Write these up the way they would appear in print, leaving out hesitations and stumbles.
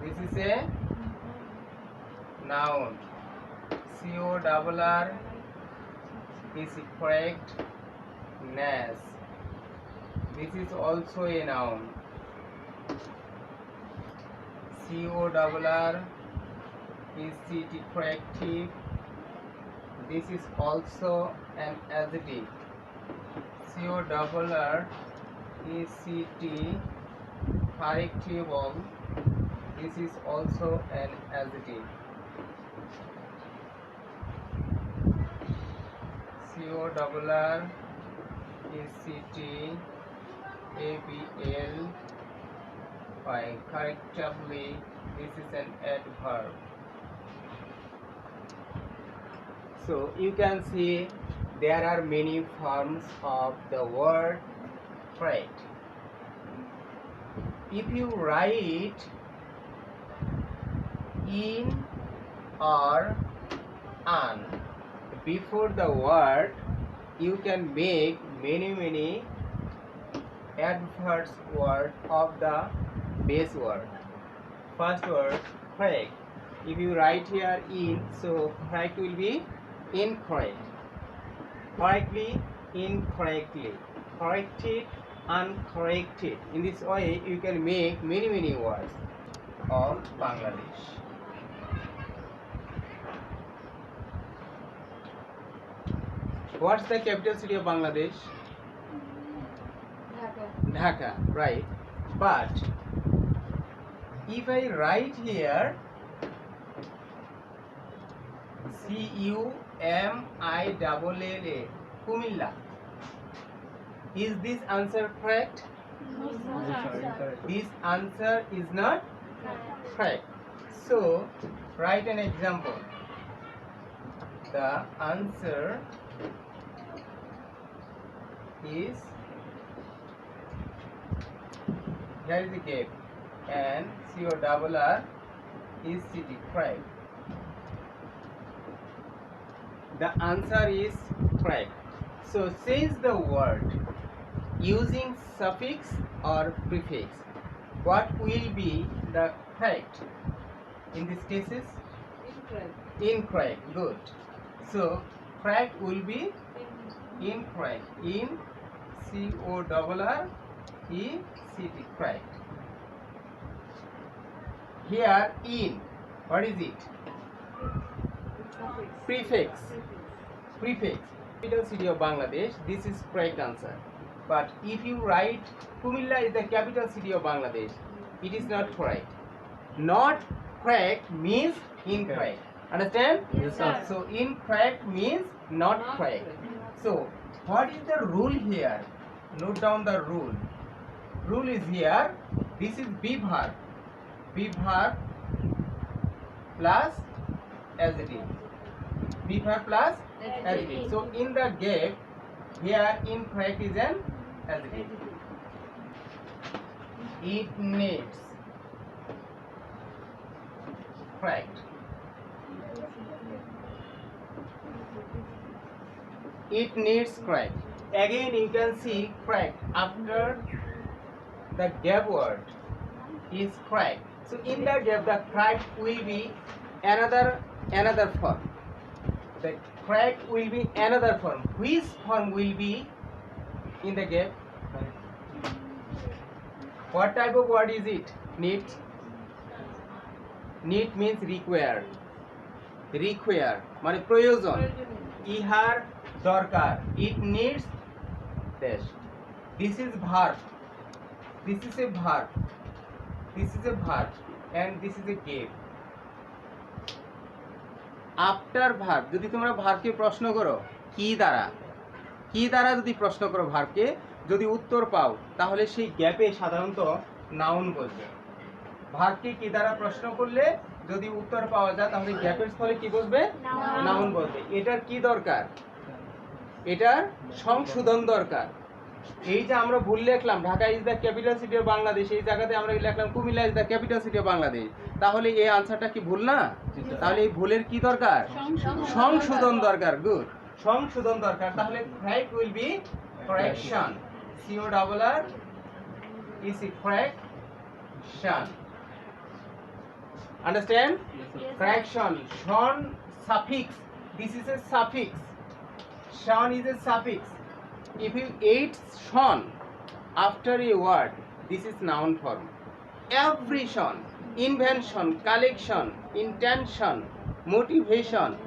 This is a noun. CORR is correctness. This is also a noun. CORR is corrective. This is also an adjective. CORR is correctable. This is also an adjective. CORR is CTABL by correctably. This is an adverb. So you can see there are many forms of the word correct. If you write in or on before the word, you can make many adverbs word of the base word. First word correct. If you write here in, so correct will be incorrect. Correctly, incorrectly. Corrected, uncorrected. In this way, you can make many words of Bangladesh. What's the capital city of Bangladesh? Dhaka, right. But if I write here CUMILLA, Kumilla, is this answer correct? No, sir. This answer is not correct. So write an example. The answer is, here is the gap, and CORR is city, correct. The answer is correct. So change the word using suffix or prefix. What will be the correct in these cases? Incorrect. Good. So correct will be incorrect. In CORRECT. Correct. Here in, what is it? Prefix. Capital city of Bangladesh. This is correct answer. But if you write Kumilla is the capital city of Bangladesh, it is not correct. Not correct means incorrect. Understand? Yes, sir. So incorrect means not correct. So what is the rule here? Note down the rule. Rule is here. This is be verb. Be verb plus adjective. Be verb plus adjective. So in the gap, here incorrect is an adjective. It needs correct. It needs correct. Again you can see correct after the gap word is correct. So in the gap the correct will be another form. The correct will be another form. Which form will be in the gap? What type of word is it? Need. Need means require. Require মানে প্রয়োজন। ইহার দরকার। It needs dash. This is verb. This is a verb. This is a verb and this is a gap. After verb যদি তোমরা ভার্বকে প্রশ্ন করো কি দ্বারা যদি প্রশ্ন করো ভার্বকে, যদি উত্তর পাও তাহলে সেই গ্যাপে সাধারণত নাউন বসবে। ভার্বকে কি দ্বারা প্রশ্ন করলে যদি উত্তর পাওয়া যায় তাহলে গ্যাপের স্থলে কি বসবে? নাউন বসবে। এটার কি দরকার? এটার সংশোধন দরকার। এই যে আমরা ভুল লিখলাম Dhaka is the capital city of Bangladesh, এই জায়গাতে আমরা লিখলাম Comilla is the capital city of Bangladesh, তাহলে এই আনসারটা কি ভুল না? তাহলে এই ভুলের কি দরকার? সংশোধন দরকার। গুড, সংশোধন দরকার। তাহলে correct will be correction. CORR is correction. Understand? Yes, sir. Yes. Correction. Shon suffix. This is a suffix. Shon is a suffix. If you add shon after a word, this is noun form. Every shon, invention, collection, intention, motivation,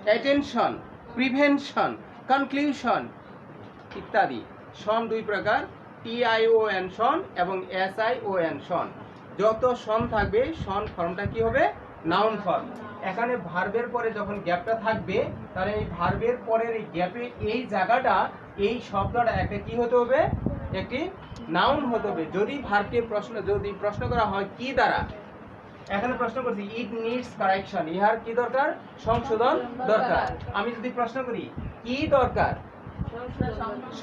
attention, prevention, conclusion ইত্যাদি শন দুই প্রকার TION শন এবং SION শন যত শন থাকবে শন ফর্মটা কি হবে noun form এখানে ভার্বের পরে যখন গ্যাপটা থাকবে তাহলে এই ভার্বের পরের এই গ্যাপে এই জায়গাটা এই শব্দটা একটা কি হতে হবে একটি নাউন হতে হবে যদি ভার্বকে প্রশ্ন করা হয় কি দ্বারা এখানে প্রশ্ন করছি ইট নিডস কারেকশন ইহার কি দরকার সংশোধন দরকার আমি যদি প্রশ্ন করি কি দরকার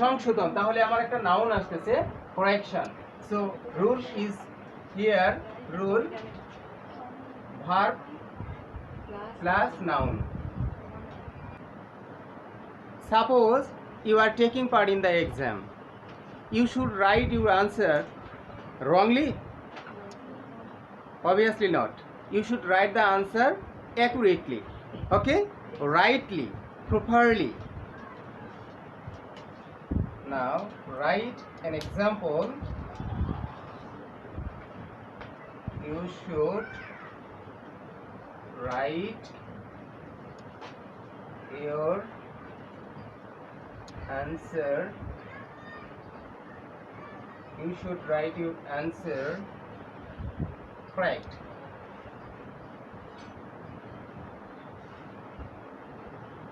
সংশোধন তাহলে আমার একটা নাউন আসতেছে correction so rule is here rule verb plus noun suppose you are taking part in the exam you should write your answer wrongly obviously not you should write the answer accurately okay rightly properly now write an example you should write your answer you should write your answer correct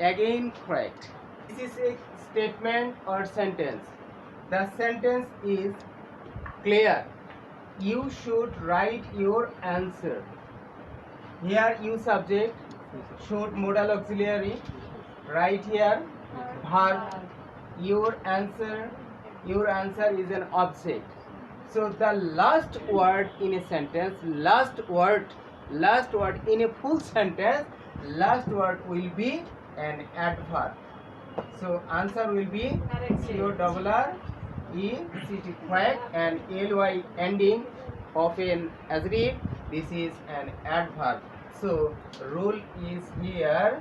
again correct this is a statement or sentence the sentence is clear you should write your answer here you subject should modal auxiliary right here verb your answer is an object so the last word in a sentence last word in a full sentence last word will be an adverb so answer will be CORRECT correct and ly ending of an adjective this is an adverb so rule is here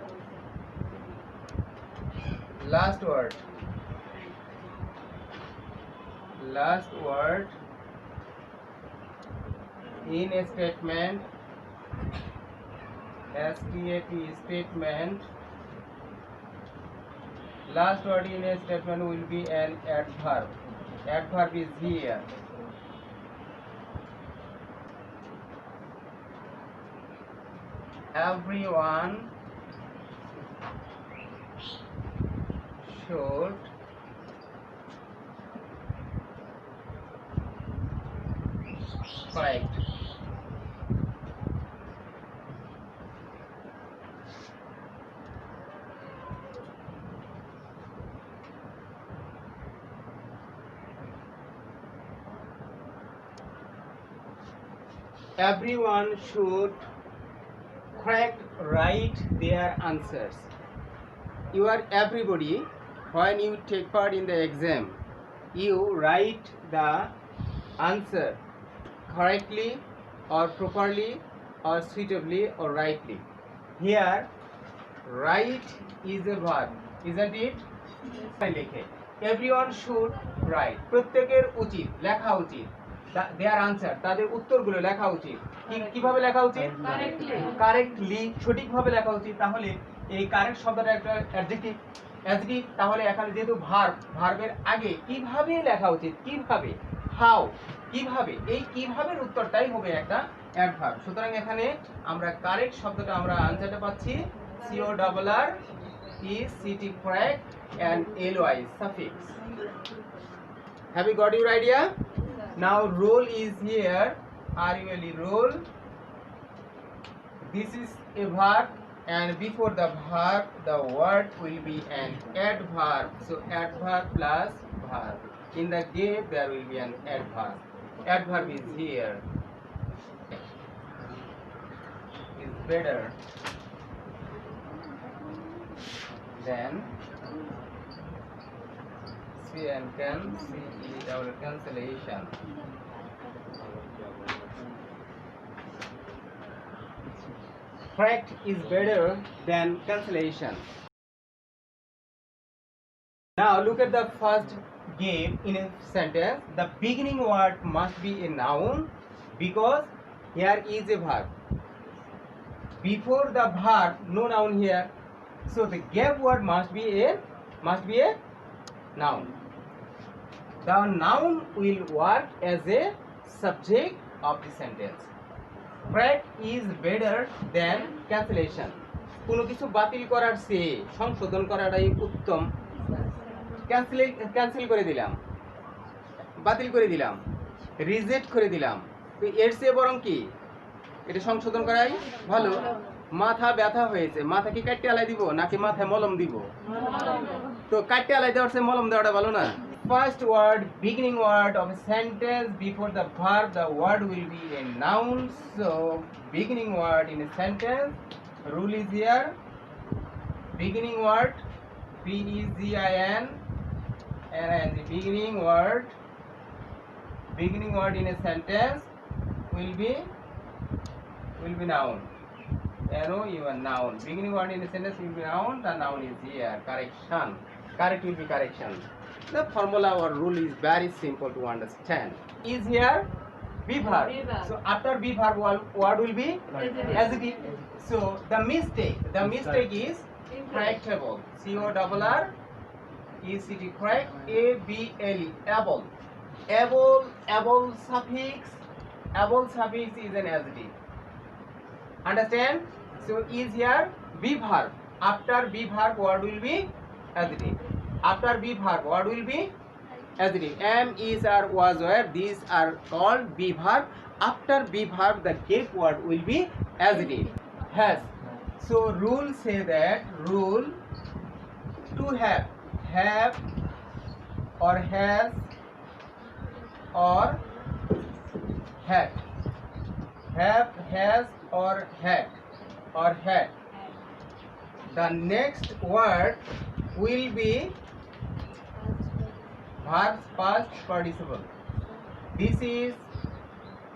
last word in a statement statement last word in a statement will be an adverb is here everyone should correct everyone should correct write their answers you are everybody when you take part in the exam you write the answer correctly or properly or suitably or rightly here write is a verb isn't it লেখে everyone should write প্রত্যেকের উচিত লেখা উচিত their answer তাদের উত্তরগুলো লেখা উচিত কিভাবে লেখা উচিত কারেক্টলি সঠিকভাবে লেখা উচিত তাহলে এই কারেক্ট শব্দটা একটা অ্যাডজেক্টিভ তাহলে এখানে যেহেতু ভার্বের আগে কিভাবে লেখা উচিত কিভাবে হাউ কিভাবে এই কিভাবের উত্তরটাই হবে একটা অ্যাডভার্ব সুতরাং এখানে আমরা কারেক্ট শব্দটা আমরা আনসারটা পাচ্ছি CORRECT correct and ly suffix have you got your idea now role is here role this is a verb and before the verb the word will be an adverb so adverb plus verb in the gap there will be an adverb is here is better than see and can see double cancellation correct is better than cancellation. Now look at the first game in a sentence. The beginning word must be a noun because here is a verb. Before the verb, no noun here. So the gap word must be a noun. The noun will work as a subject of the sentence. Correct is better than cancellation. কোনো কিছু বাতিল করার চেয়ে সংশোধন করাটাই উত্তম। Cancel করে দিলাম, বাতিল করে দিলাম, রিজেক্ট করে দিলাম, তো এর চেয়ে বরং কি এটা সংশোধন করাই ভালো। মাথা ব্যথা হয়েছে, মাথা কি কাটতে আলাই দিব নাকি মাথায় মলম দিব? তো কাটতে আলাই দেওয়ার চেয়ে মলম দেওয়াটা ভালো না? First word, beginning word of a sentence before the verb, the word will be a noun. So beginning word in a sentence, rule is here. Beginning word, B-E-G-I-N, and the beginning word in a sentence will be noun. N-O-U-N, noun. Beginning word in a sentence will be noun. The noun is here. Correction. Correct will be correction. The formula or rule is very simple to understand. Is here be verb. So after be verb, word will be adjective. So the mistake is correctable. C-O-R-R-E-C-T, correct. A-B-L-E, able. Able suffix is an adjective. Understand? So is here be verb. After be verb, word will be adjective. After be verb, word will be adjective. Am, is, are, was, were, these are called be verb. After be verb, the gap word will be adjective. Has. So rule say that rule to have or has or had. Have, has or had or had. The next word will be verb's past participle. This is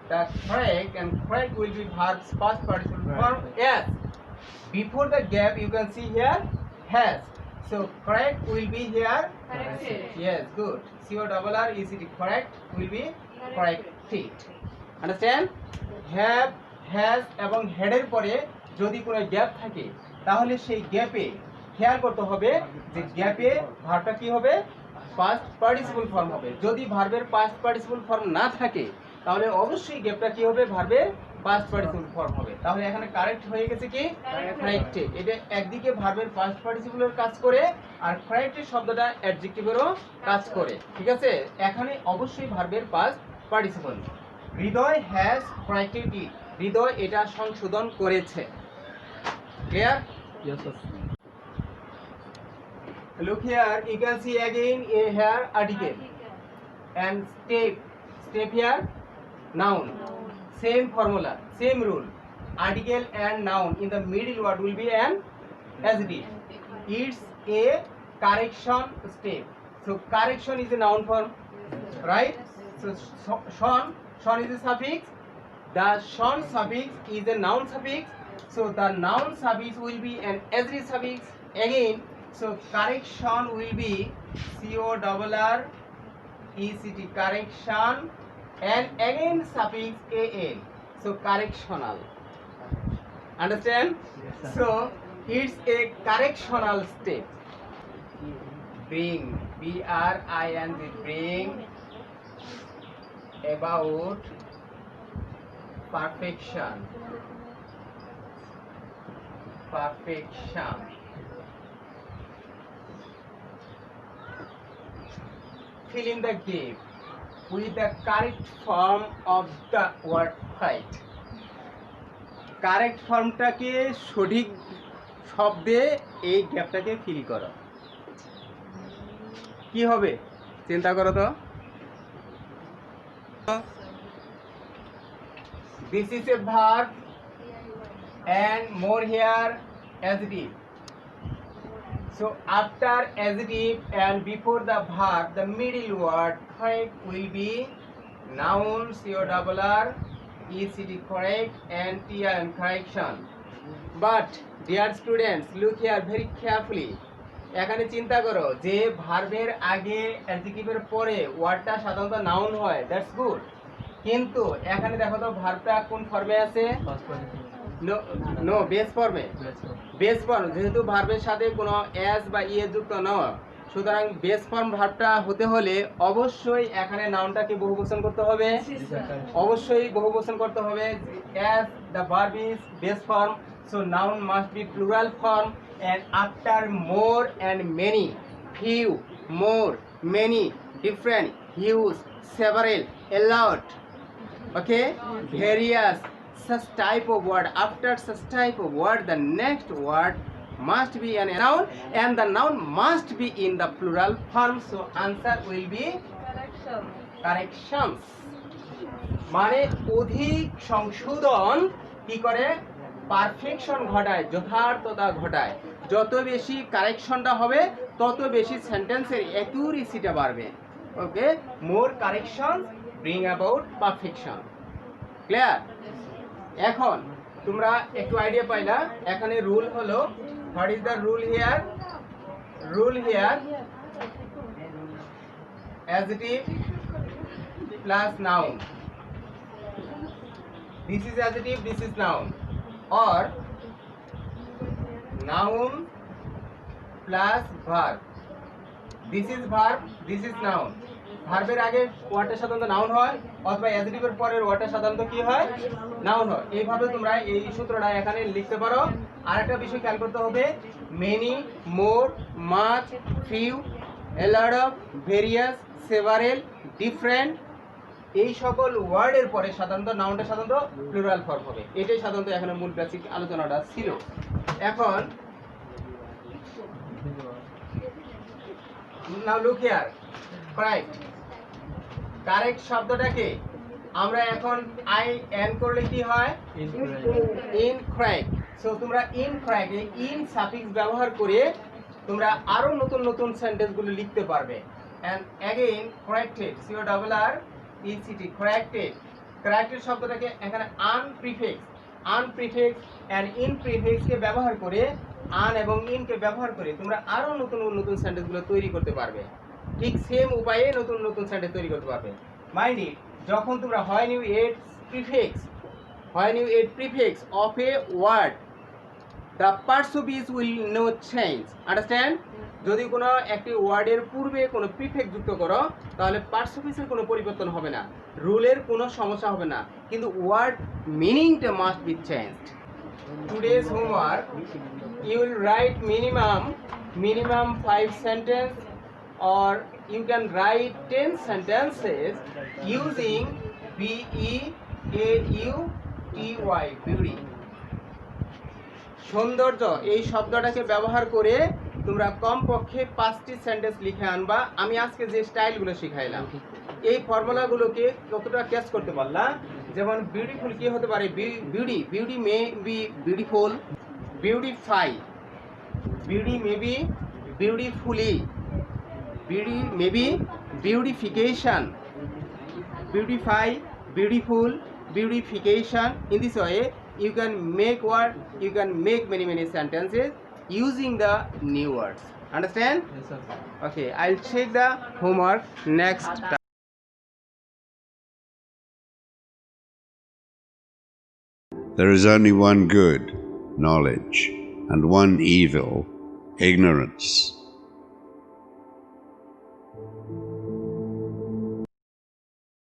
the correct, and correct will be verb's past participle form. Yes. Before the gap, you can see here has. So correct will be here. Corrected. Yes, good. C-O-R-R-E-C-T, correct will be corrected. Understand? Have, has এবং had এর পরে যদি কোনো gap থাকে তাহলে সেই গ্যাপে খেয়াল করতে হবে যে গ্যাপে ভার্বটা কি হবে, পাস্ট পার্টিসিপল ফর্ম হবে। যদি ভার্বের পাস্ট পার্টিসিপল ফর্ম না থাকে তাহলে অবশ্যই গ্যাপটা কি হবে, ভার্বের পাস্ট পার্টিসিপল ফর্ম হবে। তাহলে এখানে কারেক্ট হয়ে গেছে কি কারেক্টেড। এটা একদিকে ভার্বের পাস্ট পার্টিসিপলের কাজ করে আর কারেক্টেড শব্দটা অ্যাডজেক্টিভেরও কাজ করে, ঠিক আছে। এখানে অবশ্যই ভার্বের past participle. Hriday has corrected it, Hriday এটা সংশোধন করেছে। Clear? Yes, sir. Look here, you can see again a here article and step here noun. Same formula, same rule. Article and noun in the middle word will be an adjective. It's a correction step. So correction is a noun form, right? So son is a suffix. The son suffix is a noun suffix. So the noun suffix will be an adjective suffix again. So correction will be C-O-R-R-E-C-T, correction, and again suffix al. So correctional. Understand? Yes, sir. So it's a correctional step. Bring, B-R-I-N-G, bring about perfection. Fill in the gap with the correct form of the word fight. Correct ফর্মটাকে সঠিক শব্দে এই গ্যাপটাকে feel করো। কি হবে চিন্তা করো তো। This is a verb and more here adjective. So after adjective and before the verb, the middle word correct will be noun, C-O-R-R-E-C-T, correct, and T-I-N, correction. But dear students look here very carefully. এখানে চিন্তা করো যে ভার্বের আগে অ্যাডজেক্টিভের পরে ওয়ার্ডটা সাধারণত noun হয়, দ্যাটস গুড। কিন্তু এখানে দেখো তো ভার্বটা কোন ফর্মে আছে? নো, বেস ফর্মে। বেস ফর্ম, যেহেতু ভার্বের সাথে কোনো এস বা ইয়ে যুক্ত নয়, সুতরাং বেস ফর্ম ভার্বটা হতে হলে অবশ্যই এখানে নাউনটাকে বহুবচন করতে হবে, অবশ্যই বহুবচন করতে হবে। as the verb is base form, so noun must be plural form, and after more and many, few, more, many, different, huge, several, a lot, okay, various, such type of word, after such type of word the next word must be an noun, and the noun must be in the plural form, so answer will be corrections। মানে অধিক সংশোধন কি করে? Perfection ঘটায়, যথার্থতা ঘটায়। যত বেশি কারেকশনটা হবে তত বেশি সেন্টেন্সের অ্যাকুরেসিটা বাড়বে। Okay, more correction bring about perfection. Clear? এখন তোমরা একটু আইডিয়া পাইলা। এখানে রুল হলো, what is the rule here? Rule here adjective plus noun, this is adjective, this is noun, or noun plus verb, this is verb, this is noun। ভার্বের আগে ওয়ার্ডটা সাধারণত নাউন হয়, অথবা অ্যাডজেক্টিভের পরের ওয়ার্ডটা সাধারণত কি হয়? নাউন হয়। এইভাবে তোমরা এই সূত্রটা এখানে লিখতে পারো। আরেকটা বিষয় খেয়াল করতে হবে, many, more, much, few, A lot of, various, several, different, এই সকল ওয়ার্ডের পরে সাধারণত নাউনটা সাধারণত প্লুরাল ফর্ম হবে। এটাই সাধারণত এখানে মূল বেসিক আলোচনাটা ছিল। এখন now look here, correct. Correct শব্দটাকে আমরা এখন আই এন করলে কি হয়? ইনকারেক্ট। সো তোমরা ইনকারেক্ট, এই ইন সাফিক্স ব্যবহার করে তোমরা আরো নতুন নতুন সেন্টেন্সগুলো লিখতে পারবে। And again corrected, C O double R E C T, corrected. Corrected শব্দটাকে এখানে আনপ্রিফিক্স এন্ড ইনপ্রিফিক্সকে ব্যবহার করে, আন এবং ইনকে ব্যবহার করে তোমরা আরো নতুন নতুন সেন্টেন্সগুলো তৈরি করতে পারবে। ঠিক সেম উপায়ে নতুন নতুন সেন্টেন্স তৈরি করতে পারবে। মাইন্ড ইট, যখন তোমরা when you add prefix of a word, the persuffix will not change, understand? যদি কোনো একটি ওয়ার্ডের পূর্বে কোনো প্রিফিক্স যুক্ত করো তাহলে পার্সুফিক্সের কোনো পরিবর্তন হবে না, রুলের কোনো সমস্যা হবে না, কিন্তু ওয়ার্ড মিনিংটা must be changed. Today's homework, you will write minimum 5 sentence, or you can write 10 sentences using BEAUTY, beauty। সৌন্দর্য এই শব্দটাকে ব্যবহার করে তোমরা কমপক্ষে 5টি সেন্টেন্স লিখে আনবা। আমি আজকে যে স্টাইলগুলো শিখাইলাম, এই ফর্মুলাগুলোকে কতটা ক্যাচ করতে পারলাম। যেমন বিউটিফুল কি হতে পারে? Beauty may be beautiful, beautify, beauty may be beautifully, beauty may be beautification, beautify, beautiful, beautification. In this way you can make many sentences using the new words, understand? Yes, sir. Okay, I'll check the homework next time. There is only one good, knowledge, and one evil, ignorance.